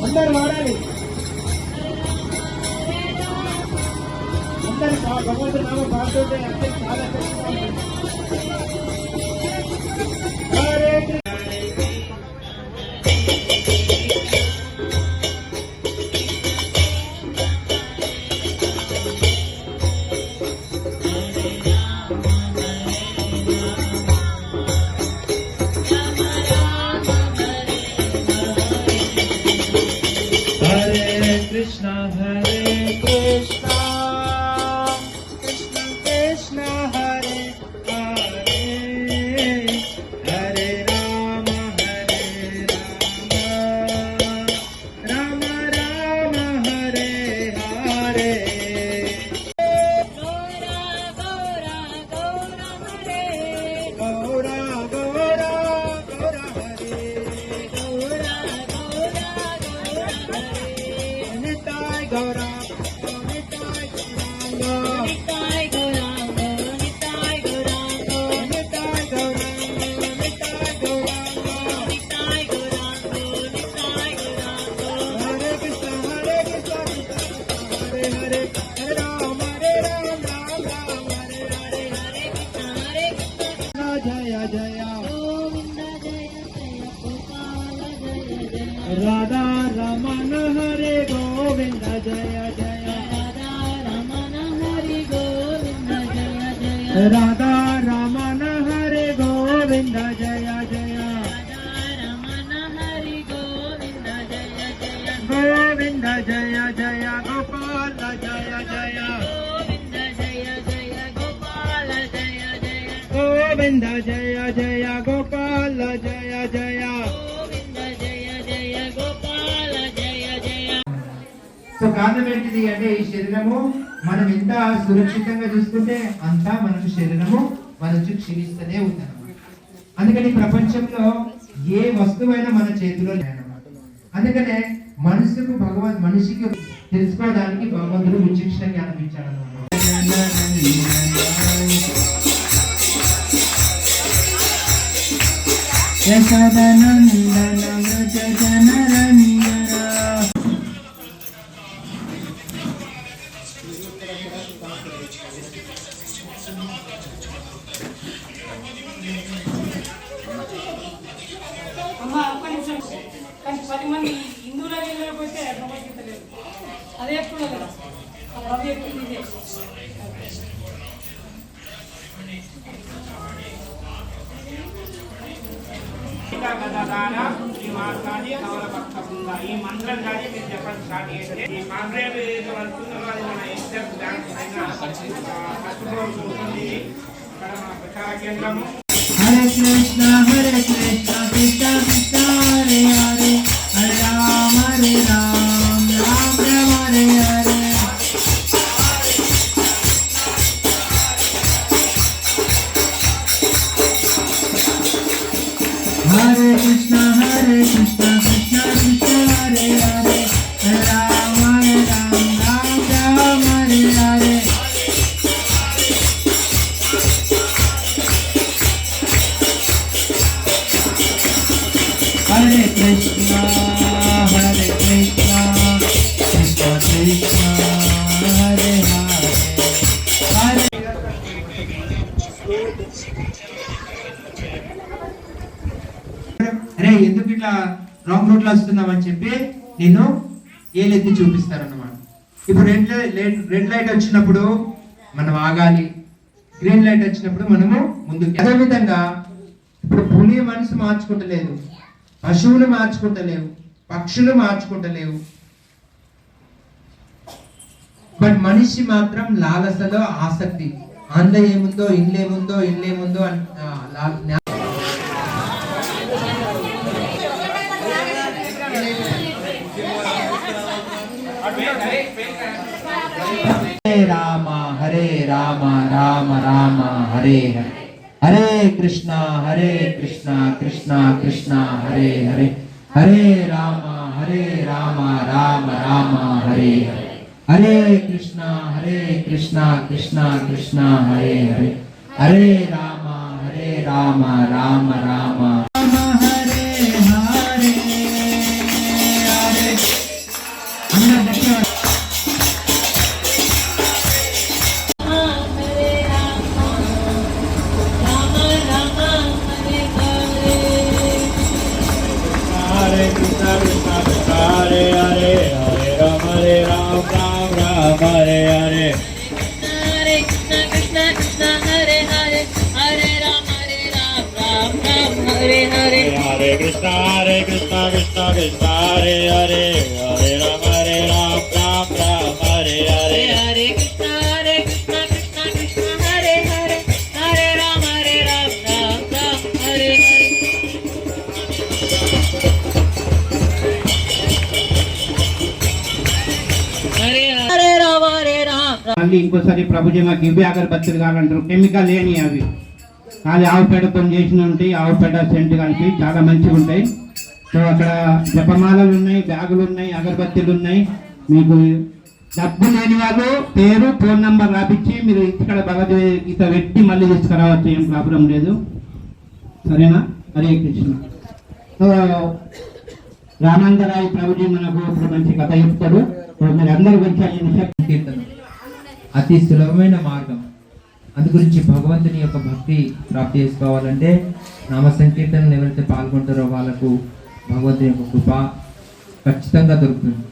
అందరు వాడాలి, అందరు భగవంతుడి నామం పాడుతుంటే అంటే చాలా Krishna Hare Krishna Krishna Krishna Hare Hare Hare Rama Rama Rama Hare Hare Gaura Gaura Gaura Hare Nitai Gaura Nitai Gaura Nitai Gaura Nitai Gaura Nitai Gaura Nitai Gaura Hare Krishna Hare Krishna Hare Hare Hare Rama Ram Ram Hare Hare Hare Krishna Jaya Jaya Govinda Jaya Jaya Gopala Jaya Jaya Radha Ramana Hare Govinda Jaya Jaya Radha Ramana Hare Govinda Jaya Jaya Govinda Jaya Jaya Gopala Jaya Jaya Govinda Jaya Jaya Gopala Jaya Jaya so కారణం ఏంటిది అంటే ఈ శరీరము మనం ఎంత సురక్షితంగా చూసుకుంటే అంతా మనకు శరీరము మన నుంచి క్షీణిస్తూనే ఉంటాం. అందుకని ప్రపంచంలో ఏ వస్తువైనా మన చేతిలో లేదన్నమాట. అందుకనే మనిషికి తెలుసుకోవడానికి భగవంతుడు విచక్షణ జ్ఞానం ఇచ్చాడన్నమాట. అమ్మ ఒక్క నిమిషం కానీ 10 మంది హిందువుల వెళ్ళకపోతే భగవద్గీత లేదు. అదే ఎప్పుడు కదా రవి ఎప్పుడు ఇదే ఈ మంత్రం కానీ మీరు చెప్పండి స్టార్ట్ చేస్తే ఈ కాంగ్రెస్ వస్తున్నది మన ఎగ్జాక్ట్ ఉంటుంది ఇక్కడ మన ప్రచార కేంద్రము. Hare Krishna Krishna Krishna Hare Hare Hare Rama Ram Rama Hare Hare Hare Krishna Krishna Krishna Hare Hare Hare Rama Ram Rama Hare Hare Hare Krishna Krishna Krishna Hare Hare Hare అరే ఎందుకు ఇట్లా wrong route లో వస్తున్నామని చెప్పి నేను ఏలెత్తి చూపిస్తారన్నమాట. ఇప్పుడు red light వచ్చినప్పుడు మనం ఆగాలి, గ్రీన్ లైట్ వచ్చినప్పుడు మనము ముందుకు. అదే విధంగా ఇప్పుడు పులి మనసు మార్చుకుంటలేదు, పశువులు మార్చుకుంటలేవు, పక్షులు మార్చుకుంటలేవు, బట్ మనిషి మాత్రం లాలసలో ఆసక్తి. అందులో ఏముందో ఇల్లేముందో హరే రామ రామ రామ హరే హరే హరే కృష్ణ కృష్ణ కృష్ణ హరే హరే హరే రామ రామ రామ హరే హరే హరే కృష్ణ కృష్ణ కృష్ణ హరే హరే, హరే రామ రామ రామ హరే హరే హరే. అందరూ గట్టిగా Hare Krishna Krishna Krishna Hare Hare Hare Rama Rama Hare Hare. Hare Krishna Krishna Krishna Hare Hare Hare Rama Rama Hare Hare. Hare Krishna Krishna Krishna Hare Hare Hare Rama Rama Hare Hare. Hare Krishna Krishna Krishna Hare Hare Hare Rama Rama Hare Hare. Hare Rama Rama. మళ్ళీ ఇంకోసారి ప్రభుజీ మాకు ఇవే అగరబత్తులు కావాలంటారు, chemical లేని అవి అది ఆవు పేడతో చేసిన ఉంటాయి, ఆవు పేడ సెంట్ కలిపి చాలా మంచిగా ఉంటాయి. సో అక్కడ జపమాలలు ఉన్నాయి, బ్యాగులు ఉన్నాయి, అగరబత్తులు ఉన్నాయి. మీకు డబ్బు లేని వాళ్ళు పేరు ఫోన్ నంబర్ రాపించి మీరు ఇక్కడ భగవద్గీత పెట్టి మళ్ళీ తీసుకురావచ్చు, ఏం ప్రాబ్లం లేదు. సరేనా? హరే కృష్ణ. సో రామాంజరాయ్ ప్రభుజీ మనకు ఇప్పుడు మంచి కథ చెప్తాడు. మీరు అందరూ వచ్చి కీర్తన అతి సులభమైన మార్గం. అందు గురించి భగవంతుని యొక్క భక్తి ప్రాప్తి చేసుకోవాలంటే నామ సంకీర్తనలు ఎవరైతే పాల్గొంటారో వాళ్ళకు భగవంతుని యొక్క కృప ఖచ్చితంగా దొరుకుతుంది.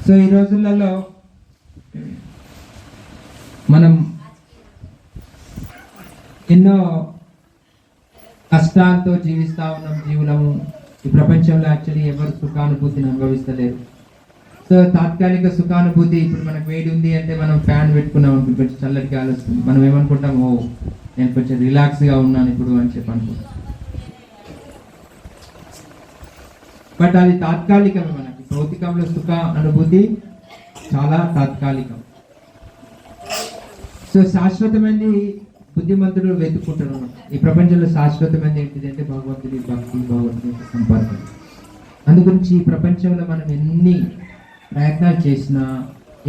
సో ఈ రోజులలో మనం ఎన్నో కష్టాలతో జీవిస్తూ ఉన్నాం జీవులము. ఈ ప్రపంచంలో యాక్చువల్లీ ఎవరు సుఖానుభూతిని అనుభవిస్తలేరు. సో తాత్కాలిక సుఖానుభూతి, ఇప్పుడు మనకు వేడి ఉంది అంటే మనం ఫ్యాన్ పెట్టుకున్నాం అనుకుంటే కొంచెం చల్లటి గాలి వస్తుంది, మనం ఏమనుకుంటాం, ఓ నేను కొంచెం రిలాక్స్గా ఉన్నాను ఇప్పుడు అని చెప్పి అనుకుంటాం. బట్ అది తాత్కాలికమే. మనకి భౌతికంలో సుఖ అనుభూతి చాలా తాత్కాలికం. సో శాశ్వతమైనది బుద్ధిమంతుడు వెతుక్కుంటాడు అనమాట. ఈ ప్రపంచంలో శాశ్వతమైనది ఏంటిది అంటే భగవంతుడి భక్తి, భగవంతుడి యొక్క సంపర్కం. అందుగురించి ఈ ప్రపంచంలో మనం ఎన్ని ప్రయత్నాలు చేసినా,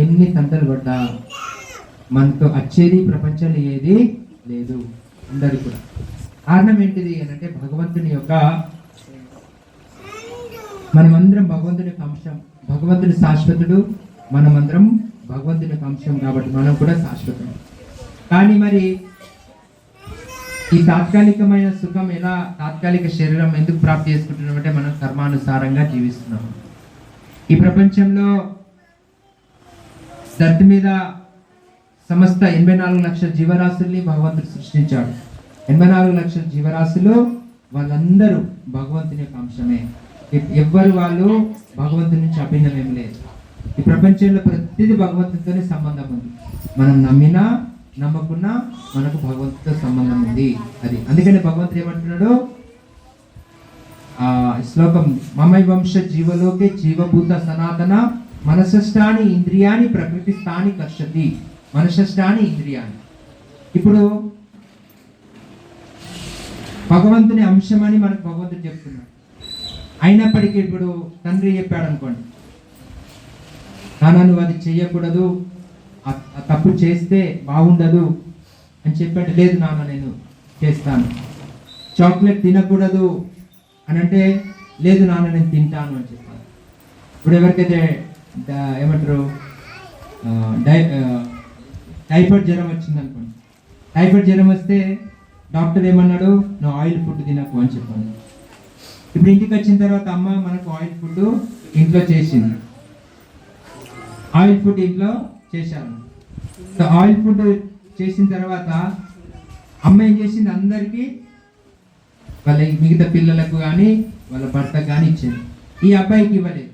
ఎన్ని తంటలు పడ్డా మనతో వచ్చేది ప్రపంచంలో ఏది లేదు అందరికి కూడా. కారణం ఏంటిది అని అంటే భగవంతుని యొక్క, మనమందరం భగవంతుని యొక్క అంశం. భగవంతుని శాశ్వతుడు, మనమందరం భగవంతుని యొక్క అంశం కాబట్టి మనం కూడా శాశ్వతం. కానీ మరి ఈ తాత్కాలికమైన సుఖం ఎలా, తాత్కాలిక శరీరం ఎందుకు ప్రాప్తి చేసుకుంటున్నామంటే మనం కర్మానుసారంగా జీవిస్తున్నాం. ఈ ప్రపంచంలో ధర్తి మీద సమస్త 84 లక్షల జీవరాశుల్ని భగవంతుడు సృష్టించాడు. 84 లక్షల జీవరాశులు వాళ్ళందరూ భగవంతుని యొక్క అంశమే. ఎవ్వరు వాళ్ళు భగవంతుని నుంచి అభిన్నం ఏం లేదు. ఈ ప్రపంచంలో ప్రతిదీ భగవంతునితోనే సంబంధం ఉంది. మనం నమ్మినా నమ్మకున్నా మనకు భగవంతుడితో సంబంధం ఉంది. అది అందుకని భగవంతుడు ఏమంటున్నాడు శ్లోకం, మమై వంశ జీవలోకే జీవభూత సనాతన మనసష్టాని ఇంద్రియాని ప్రకృతి స్థాని కర్షతి. మనసష్టాని ఇంద్రియాని. ఇప్పుడు భగవంతుని అంశం అని మనకు భగవంతుడు చెప్తున్నాడు. అయినప్పటికీ ఇప్పుడు తండ్రి చెప్పాడు అనుకోండి, నాన్న నువ్వు అది చెయ్యకూడదు, తప్పు చేస్తే బాగుండదు అని చెప్పాడు. లేదు నాన్న నేను చేస్తాను. చాక్లెట్ తినకూడదు అని అంటే, లేదు నాన్న నేను తింటాను అని చెప్పాను. ఇప్పుడు ఎవరికైతే ఏమంటారు టైఫాయిడ్ జ్వరం వచ్చింది అనుకోండి, టైఫాయిడ్ జ్వరం వస్తే డాక్టర్ ఏమన్నాడు, నువ్వు ఆయిల్ ఫుడ్ తినకు అని చెప్పాను. ఇప్పుడు ఇంటికి వచ్చిన తర్వాత అమ్మ మనకు ఆయిల్ ఫుడ్ ఇంట్లో చేసింది, ఆయిల్ ఫుడ్ ఇంట్లో చేశాను. సో ఆయిల్ ఫుడ్ చేసిన తర్వాత అమ్మ ఏం చేసింది, అందరికీ వాళ్ళ మిగతా పిల్లలకు కానీ వాళ్ళ భర్తకు కానీ ఇచ్చింది. ఈ అబ్బాయికి ఇవ్వలేదు.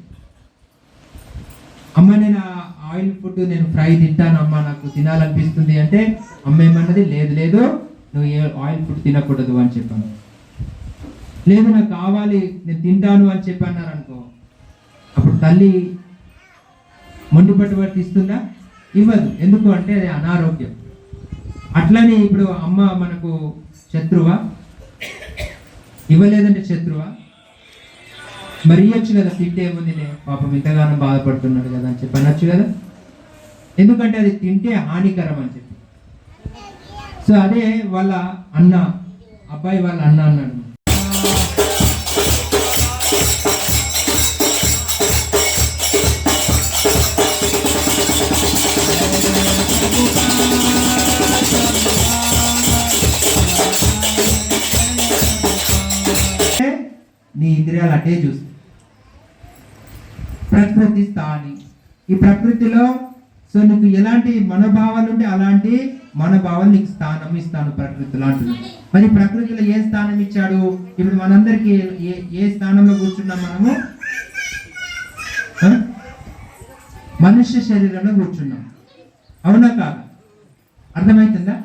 అమ్మ నేను ఆయిల్ ఫుడ్ నేను ఫ్రై తింటాను అమ్మ, నాకు తినాలనిపిస్తుంది అంటే అమ్మ ఏమన్నది, లేదు లేదు నువ్వు ఏ ఆయిల్ ఫుడ్ తినకూడదు అని చెప్పాను. లేదు నాకు కావాలి నేను తింటాను అని చెప్పి అన్నారు అనుకో, అప్పుడు తల్లి మొండి పట్టుబట్టి ఇస్తుందా? ఇవ్వదు. ఎందుకు అంటే అది అనారోగ్యం. అట్లనే ఇప్పుడు అమ్మ మనకు శత్రువా? ఇవ్వలేదంటే శత్రువా? మరి ఇవ్వచ్చు కదా, తింటే ఏముందిలే పాపం ఇంతగానో బాధపడుతున్నాడు కదా అని చెప్పి అనొచ్చు కదా. ఎందుకంటే అది తింటే హానికరం అని చెప్పి. సో అదే వాళ్ళ అన్న, అబ్బాయి వాళ్ళ అన్న అన్నాడు, నీ ఇంద్రియాలు అటే చూస్తాయి. ప్రకృతి స్థాని, ఈ ప్రకృతిలో సో నీకు ఎలాంటి మనోభావాలు ఉంటే అలాంటి మనోభావాలు నీకు స్థానం ఇస్తాను ప్రకృతిలో అంటున్నాడు. మరి ప్రకృతిలో ఏ స్థానం ఇచ్చాడు? ఇప్పుడు మనందరికి ఏ స్థానంలో కూర్చున్నాం మనము? మనుష్య శరీరంలో కూర్చున్నాం, అవునా కాదు? అర్థమవుతుందా?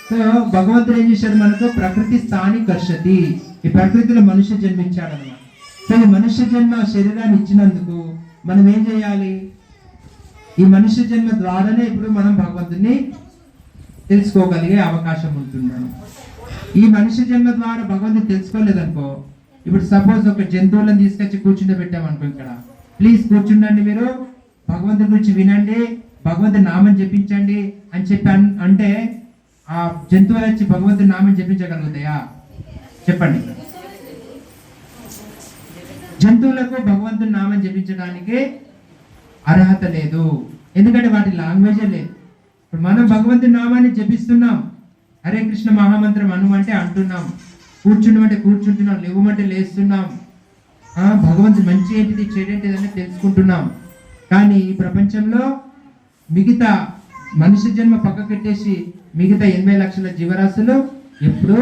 సో భగవంతుడు ఏం చేశాడు మనకు? ప్రకృతి స్థాని కర్షతి, ఈ ప్రకృతిలో మనుష్య జన్మ ఇచ్చాడు అనమాట. సో ఈ మనుష్య జన్మ శరీరాన్ని ఇచ్చినందుకు మనం ఏం చేయాలి? ఈ మనుష్య జన్మ ద్వారానే ఇప్పుడు మనం భగవంతుని తెలుసుకోగలిగే అవకాశం ఉంటున్నాను. ఈ మనుష్య జన్మ ద్వారా భగవంతుని తెలుసుకోలేదనుకో, ఇప్పుడు సపోజ్ ఒక జంతువులను తీసుకొచ్చి కూర్చుంటే పెట్టామనుకో, ఇక్కడ ప్లీజ్ కూర్చుండండి, మీరు భగవంతుని గురించి వినండి, భగవంతుని నామం జపించండి అని చెప్పి అంటే ఆ జంతువులు వచ్చి భగవంతుని నామం జపించగలుగుతాయా? చెప్పండి. జంతువులకు భగవంతుని నామం జపించడానికి అర్హత లేదు, ఎందుకంటే వాటి లాంగ్వేజే లేదు. ఇప్పుడు మనం భగవంతుని నామాన్ని జపిస్తున్నాం, హరే కృష్ణ మహామంత్రం అనుమంటే అంటున్నాం, కూర్చుండమంటే కూర్చుంటున్నాం, లేవమంటే లేస్తున్నాం, భగవంతుడు మంచి ఏంటిది చెడేంటిది అని తెలుసుకుంటున్నాం. కానీ ఈ ప్రపంచంలో మిగతా మనిషి జన్మ పక్కకెట్టేసి మిగతా 80 లక్షల జీవరాశులు ఎప్పుడూ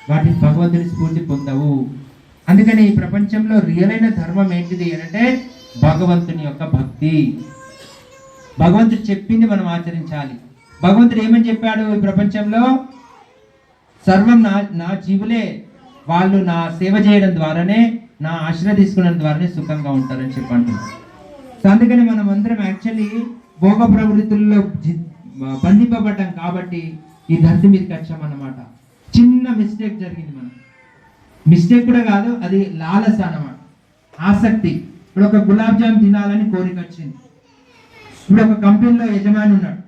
వాటి భగవంతుని స్ఫూర్తి పొందవు. అందుకని ఈ ప్రపంచంలో రియల్ అయిన ధర్మం ఏంటిది అంటే భగవంతుని యొక్క భక్తి. భగవంతుడు చెప్పింది మనం ఆచరించాలి. భగవంతుడు ఏమని చెప్పాడు? ఈ ప్రపంచంలో సర్వం నా జీవులే, వాళ్ళు నా సేవ చేయడం ద్వారానే, నా ఆశ్రయ తీసుకోవడం ద్వారానే సుఖంగా ఉంటారని చెప్పి అంటున్నాడు. సో అందుకని మనం అందరం యాక్చువల్లీ భోగ ప్రవృత్తుల్లో బంధింపబడ్డాం కాబట్టి ఈ ధర్తి మీదకి వచ్చామన్నమాట. చిన్న మిస్టేక్ జరిగింది, మనం మిస్టేక్ కూడా కాదు, అది లాలస అన్నమాట, ఆసక్తి. ఇప్పుడు ఒక గులాబ్ జామ్ తినాలని కోరిక వచ్చింది. ఇప్పుడు ఒక కంపెనీలో యజమాని ఉన్నాడు,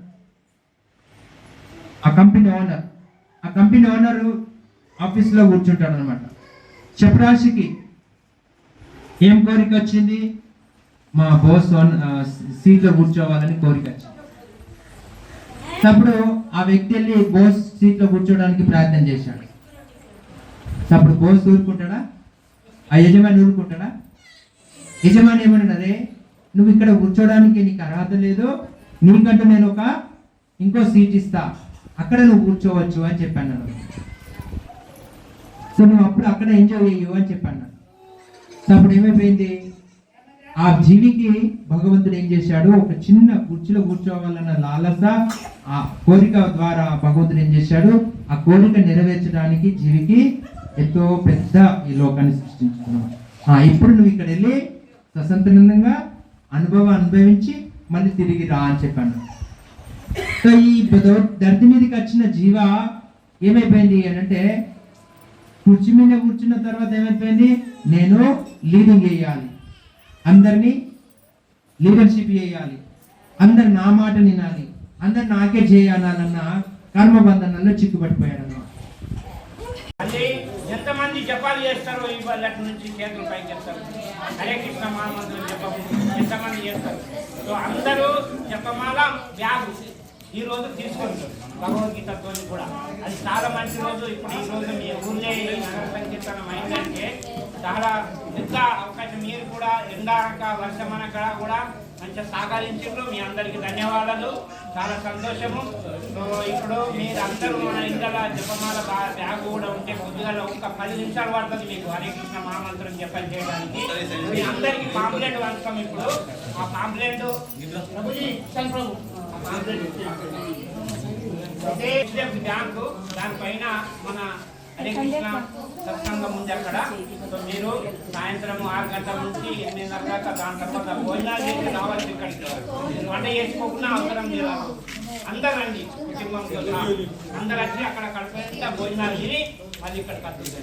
ఆ కంపెనీ ఓనర్ ఆఫీస్లో కూర్చుంటాడు అనమాట. చపరాశికి ఏం కోరిక వచ్చింది? మా బాస్ సీట్లో కూర్చోవాలని కోరిక వచ్చింది. అప్పుడు ఆ వ్యక్తి వెళ్ళి బోస్ సీట్లో కూర్చోడానికి ప్రయత్నం చేశాడు. అప్పుడు బోస్ ఊరుకుంటాడా? ఆ యజమాని ఊరుకుంటాడా? యజమాని ఏమన్నాడే, నువ్వు ఇక్కడ కూర్చోడానికి నీకు అర్హత లేదు, నీకంటూ నేను ఇంకో సీట్ ఇస్తా, అక్కడ నువ్వు కూర్చోవచ్చు అని చెప్పాను. సో నువ్వు అప్పుడు అక్కడ ఎంజాయ్ చేయవు అని చెప్పాను. సో అప్పుడు ఏమైపోయింది? ఆ జీవికి భగవంతుడు ఏం చేశాడు? ఒక చిన్న కుర్చీలో కూర్చోవాలన్న లాలస, ఆ కోరిక ద్వారా భగవంతుడు ఏం చేశాడు? ఆ కోరిక నెరవేర్చడానికి జీవికి ఎంతో పెద్ద ఈ లోకాన్ని సృష్టించుకున్నాడు. ఇప్పుడు నువ్వు ఇక్కడ వెళ్ళి స్వతంత్రంగా అనుభవించి మళ్ళీ తిరిగి రా అని చెప్పాను. సో ఈ ధర్తి మీదకి వచ్చిన జీవ ఏమైపోయింది అని అంటే, కుర్చీ మీద కూర్చున్న తర్వాత ఏమైపోయింది? నేను లీడింగ్ చేయాలి, అందరినీ లీడర్షిప్ చేయాలి, అందరు నా మాట వినాలి, అందరు నాకే చేయాలన్న కర్మబంధనాల్లో చిక్కుబడిపోయాడు అన్నమాట. మళ్ళీ ఎంతమంది జపాలు చేస్తారో ఈ వాళ్ళ నుంచి చేతులు పైకి చేస్తారు, హరే కృష్ణ మహామంత్రం జపం ఎంతమంది చేస్తారు? సో అందరూ జపమాల బ్యాగు ఈ రోజు తీసుకుంటారు భగవద్గీతతో కూడా. అది చాలా మంచి రోజు. ఇప్పుడు ఈ రోజు మీ ఊళ్ళే నగర సంకీర్తనం అయిందంటే చాలా పెద్ద అవకాశం. మీరు కూడా ఎండాక వర్షమనక కూడా మంచిగా సహకరించారు. మీ అందరికీ ధన్యవాదాలు, చాలా సంతోషము. సో ఇప్పుడు మీరందరూ మన ఇంట్లో జపమాల బ్యాగ్ కూడా ఉంటే కొద్దిగా ఒక 10 నిమిషాలు పడుతుంది మీకు హరే కృష్ణ మహామంత్రం జపం చేయడానికి. మీ అందరికీ పాంప్లెట్ వంచుతాం. ఇప్పుడు ఆ పాంప్లెట్ బ్యాంకు దానిపైన మన హరే కృష్ణ సత్సంగం ఉంది అక్కడ. సో మీరు సాయంత్రం 6 గంటల నుంచి 8:30 దాకా, దాని తర్వాత భోజనాలు చేసి రావాలి. ఇక్కడికి వంట చేసుకోకుండా అవసరం లేదు, అందరూ రండి కుటుంబంతో అందరూ వచ్చి అక్కడ కడుపు భోజనాలు తిని మళ్ళీ ఇక్కడికి వస్తుంది.